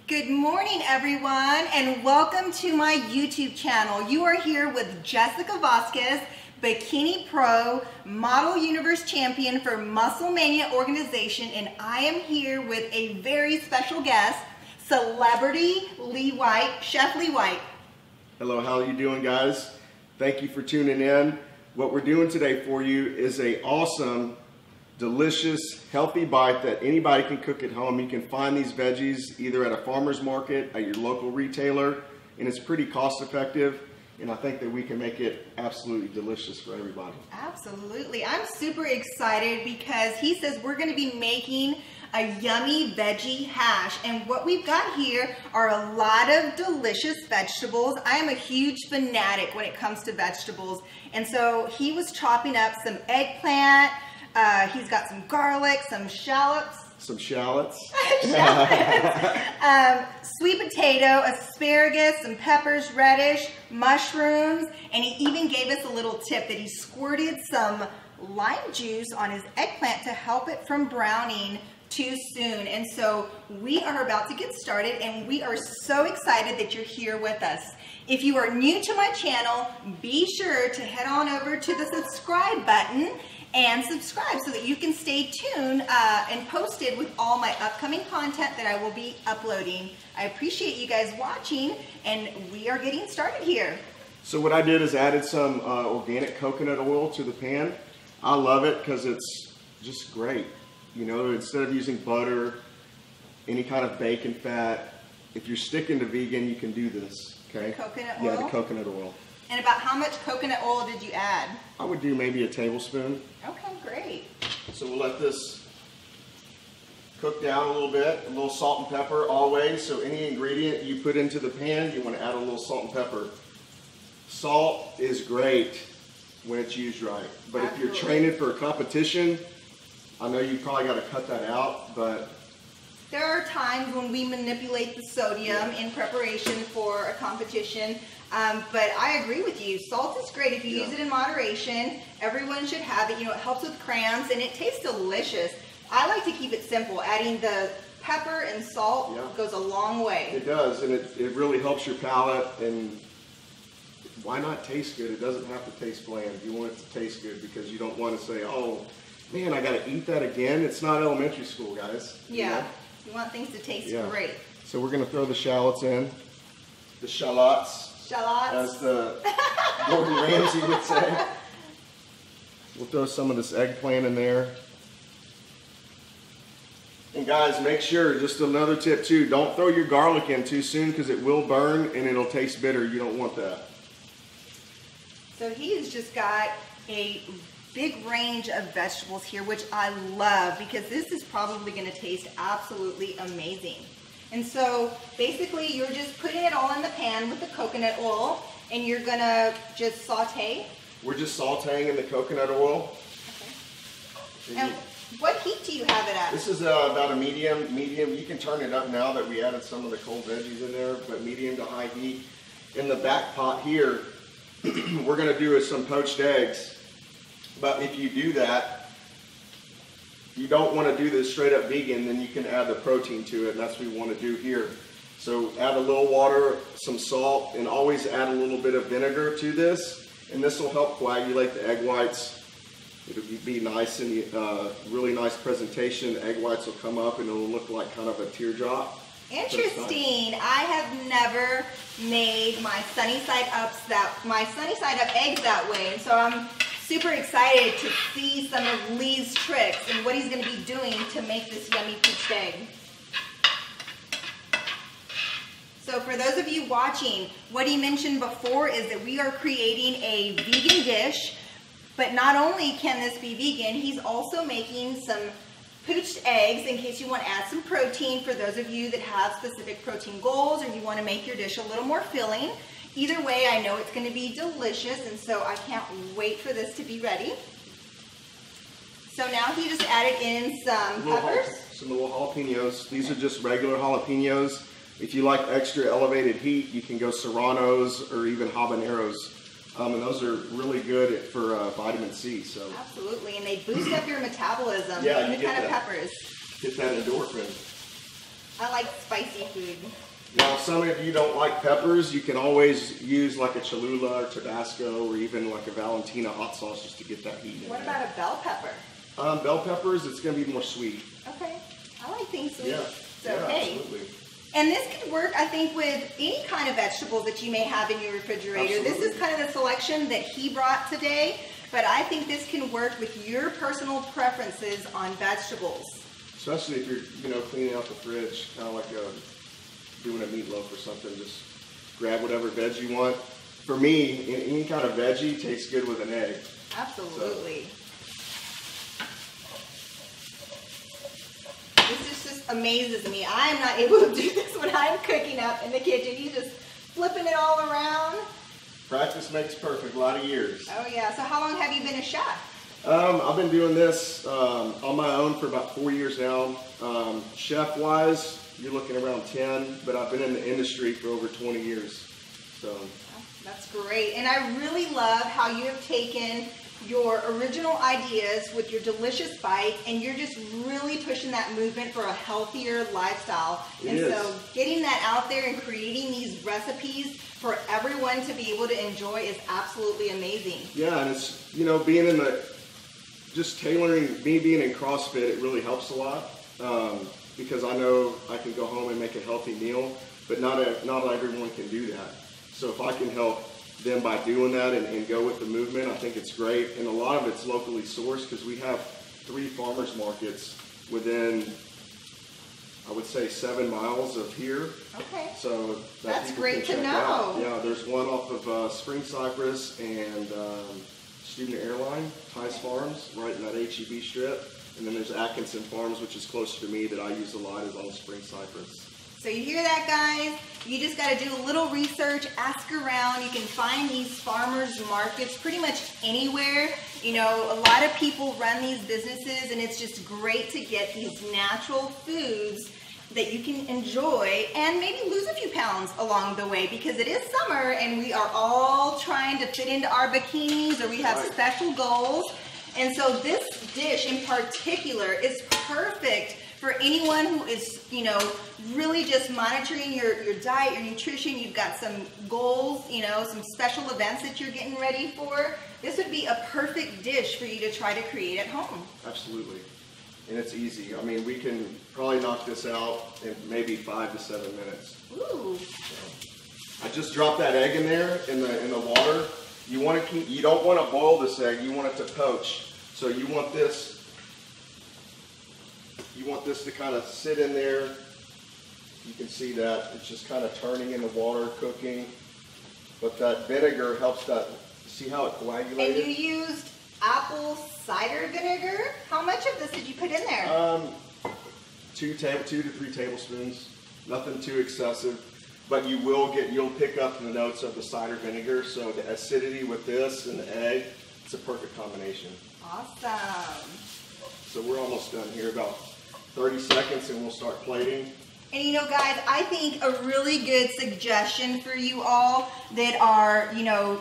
Good morning, everyone, and welcome to my YouTube channel. You are here with Jessica Vasquez, Bikini Pro, Model Universe Champion for Muscle Mania Organization, and I am here with a very special guest, Celebrity Lee White, Chef Lee White. Hello, how are you doing, guys? Thank you for tuning in. What we're doing today for you is a awesome, delicious, healthy bite that anybody can cook at home. You can find these veggies either at a farmer's market, at your local retailer, and it's pretty cost effective. And I think that we can make it absolutely delicious for everybody. Absolutely. I'm super excited because he says we're going to be making a yummy veggie hash. And what we've got here are a lot of delicious vegetables. I am a huge fanatic when it comes to vegetables. And so he was chopping up some eggplant. He's got some garlic, some shallots. Some shallots. Sweet potato, asparagus, some peppers, radish, mushrooms, and he even gave us a little tip that he squirted some lime juice on his eggplant to help it from browning too soon. And so we are about to get started, and we are so excited that you're here with us. If you are new to my channel, be sure to head on over to the subscribe button and subscribe so that you can stay tuned and posted with all my upcoming content that I will be uploading. I appreciate you guys watching, and we are getting started here. So what I did is added some organic coconut oil to the pan. I love it because it's just great. You know, instead of using butter, any kind of bacon fat, if you're sticking to vegan, you can do this, okay? Coconut oil? Yeah, the coconut oil. And about how much coconut oil did you add? I would do maybe a tablespoon. Okay, great. So we'll let this cook down a little bit, a little salt and pepper always. So any ingredient you put into the pan, you want to add a little salt and pepper. Salt is great when it's used right. But Absolutely. If you're training for a competition, I know you probably got to cut that out, but there are times when we manipulate the sodium in preparation for a competition, but I agree with you. Salt is great if you use it in moderation. Everyone should have it. You know, it helps with cramps, and it tastes delicious. I like to keep it simple. Adding the pepper and salt goes a long way. It does, and it really helps your palate, and why not taste good? It doesn't have to taste bland. You want it to taste good because you don't want to say, oh, man, I got to eat that again. It's not elementary school, guys. Yeah. You know? You want things to taste great. So we're going to throw the shallots in. The shallots. Shallots. As the Gordon Ramsay would say. We'll throw some of this eggplant in there. And guys, make sure, just another tip too, don't throw your garlic in too soon because it will burn and it'll taste bitter. You don't want that. So he has just got a big range of vegetables here, which I love because this is probably going to taste absolutely amazing. And so basically you're just putting it all in the pan with the coconut oil, and you're going to just saute. We're just sauteing in the coconut oil. Okay. And what heat do you have it at? This is about a medium. You can turn it up now that we added some of the cold veggies in there, but medium to high heat. In the back pot here, we're going to do some poached eggs. But if you do that, you don't want to do this straight up vegan, then you can add the protein to it, and that's what we want to do here. So add a little water, some salt, and always add a little bit of vinegar to this, and this will help coagulate the egg whites. It'll be nice and really nice presentation. The egg whites will come up and it'll look like kind of a teardrop. Interesting. Nice. I have never made my sunny side up eggs that way, and so I'm super excited to see some of Lee's tricks and what he's going to be doing to make this yummy poached egg. So for those of you watching, what he mentioned before is that we are creating a vegan dish, but not only can this be vegan, he's also making some poached eggs in case you want to add some protein for those of you that have specific protein goals or you want to make your dish a little more filling. Either way, I know it's going to be delicious, and so I can't wait for this to be ready. So now he just added in some peppers. Some little jalapenos. These are just regular jalapenos. If you like extra elevated heat, you can go serranos or even habaneros. And those are really good for vitamin C. So absolutely, and they boost up your metabolism. Yeah, any kind of peppers. Get that endorphin. I like spicy food. Now, some of you don't like peppers. You can always use like a Cholula or Tabasco or even like a Valentina hot sauce just to get that heat in What there. about a bell pepper? Bell peppers, it's going to be more sweet. Okay. I like things sweet. Yeah, So, yeah, hey. absolutely. And this could work, I think, with any kind of vegetables that you may have in your refrigerator. Absolutely. This is kind of the selection that he brought today, but I think this can work with your personal preferences on vegetables. Especially if you're, cleaning out the fridge, kind of like doing a meatloaf or something. Just grab whatever veg you want. For me, any kind of veggie tastes good with an egg. Absolutely. This just amazes me. I am not able to do this when I'm cooking up in the kitchen. He's just flipping it all around. Practice makes perfect, a lot of years. Oh yeah, so how long have you been a chef? I've been doing this on my own for about 4 years now. Chef-wise, you're looking around 10, but I've been in the industry for over 20 years. So that's great. And I really love how you have taken your original ideas with your delicious bites and you're just really pushing that movement for a healthier lifestyle. So getting that out there and creating these recipes for everyone to be able to enjoy is absolutely amazing. Yeah, and it's, being in just tailoring, me being in CrossFit, it really helps a lot because I know I can go home and make a healthy meal, but not everyone can do that. So if I can help them by doing that and go with the movement, I think it's great. And a lot of it's locally sourced because we have 3 farmers markets within, I would say, 7 miles of here. Okay. So that's great to know. Yeah, there's one off of Spring Cypress and Student Airline, Tice Farms, right in that HEB strip. And then there's Atkinson Farms, which is closer to me, that I use a lot, is on Spring Cypress. So you hear that, guys? You just got to do a little research, ask around. You can find these farmers markets pretty much anywhere. A lot of people run these businesses, and it's just great to get these natural foods that you can enjoy and maybe lose a few pounds along the way because it is summer and we are all trying to fit into our bikinis or we have special goals. And so this dish in particular is perfect for anyone who is, really just monitoring your diet, your nutrition. You've got some goals, some special events that you're getting ready for. This would be a perfect dish for you to try to create at home. Absolutely. And it's easy. I mean, we can probably knock this out in maybe 5 to 7 minutes. Ooh. So, I just dropped that egg in there in the water. You don't want to boil this egg. You want it to poach. So you want this to kind of sit in there. You can see that it's just kind of turning in the water, cooking. But that vinegar helps that. See how it coagulated? And you used apple cider vinegar. How much of this did you put in there? 2 to 3 tablespoons. Nothing too excessive. But you'll pick up the notes of the cider vinegar. So the acidity with this and the egg, it's a perfect combination. Awesome. So we're almost done here, about 30 seconds, and we'll start plating. And guys, I think a really good suggestion for you all that are,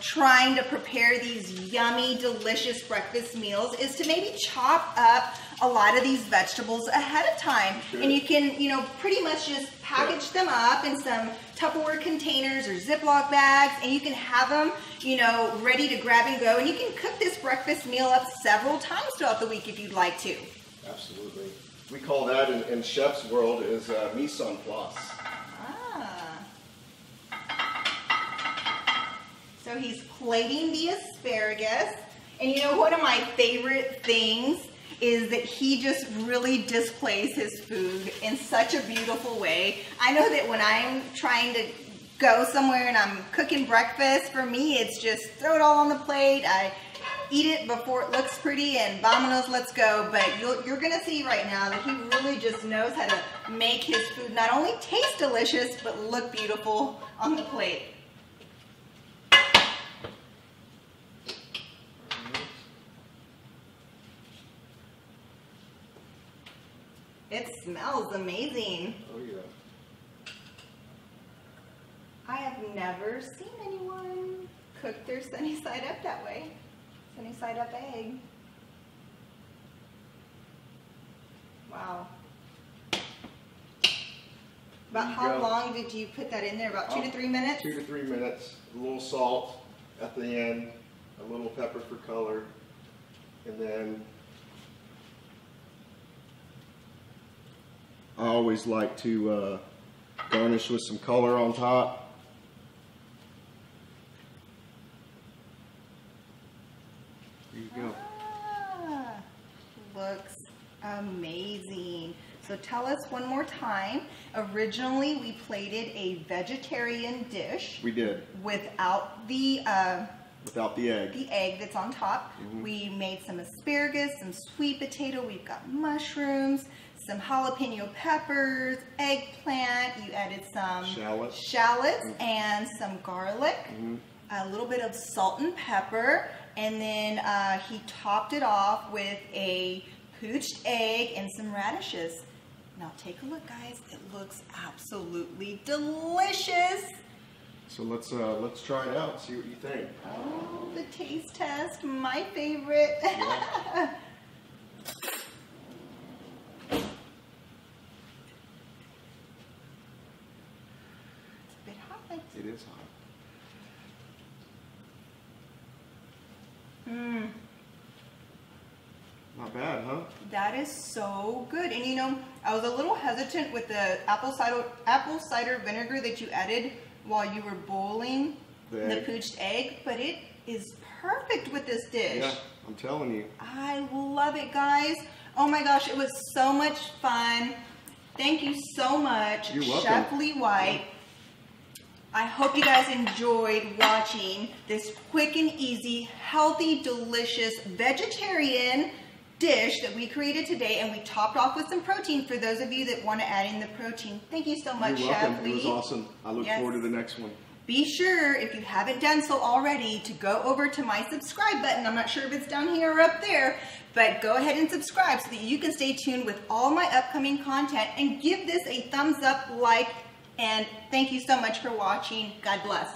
trying to prepare these yummy, delicious breakfast meals is to maybe chop up a lot of these vegetables ahead of time. Sure. And you can, pretty much just package them up in some Tupperware containers or Ziploc bags, and you can have them, ready to grab and go. And you can cook this breakfast meal up several times throughout the week if you'd like to. Absolutely. We call that in chef's world is mise en place. So he's plating the asparagus. And one of my favorite things is that he just really displays his food in such a beautiful way. I know that when I'm trying to go somewhere and I'm cooking breakfast, for me it's just throw it all on the plate. I eat it before it looks pretty and vamonos, let's go. But you're gonna see right now that he really just knows how to make his food not only taste delicious, but look beautiful on the plate. It smells amazing. Oh yeah. I have never seen anyone cook their sunny side up that way. Sunny side up egg. Wow. About how long did you put that in there? About 2 to 3 minutes? 2 to 3 minutes. A little salt at the end, a little pepper for color, and then I always like to garnish with some color on top. There you go. Looks amazing. So tell us one more time. Originally, we plated a vegetarian dish. We did. Without the egg. The egg that's on top. We made some asparagus, some sweet potato. We've got mushrooms, some jalapeno peppers, eggplant. You added some shallots and some garlic. A little bit of salt and pepper. And then he topped it off with a poached egg and some radishes. Now take a look, guys. It looks absolutely delicious. So let's try it out, see what you think. Oh, the taste test, my favorite. Yeah. It's a bit hot. It is hot. Not bad, huh? That is so good. And you know, I was a little hesitant with the apple cider vinegar that you added while you were boiling the poached egg, but it is perfect with this dish. Yeah, I'm telling you. I love it, guys. Oh my gosh, it was so much fun. Thank you so much, Chef Lee White. Yeah. I hope you guys enjoyed watching this quick and easy, healthy, delicious, vegetarian dish that we created today, and we topped off with some protein for those of you that want to add in the protein. Thank you so much, Chef Lee. It was awesome. I look forward to the next one. Be sure, if you haven't done so already, to go over to my subscribe button. I'm not sure if it's down here or up there, but go ahead and subscribe so that you can stay tuned with all my upcoming content, and give this a thumbs up, like, and thank you so much for watching. God bless.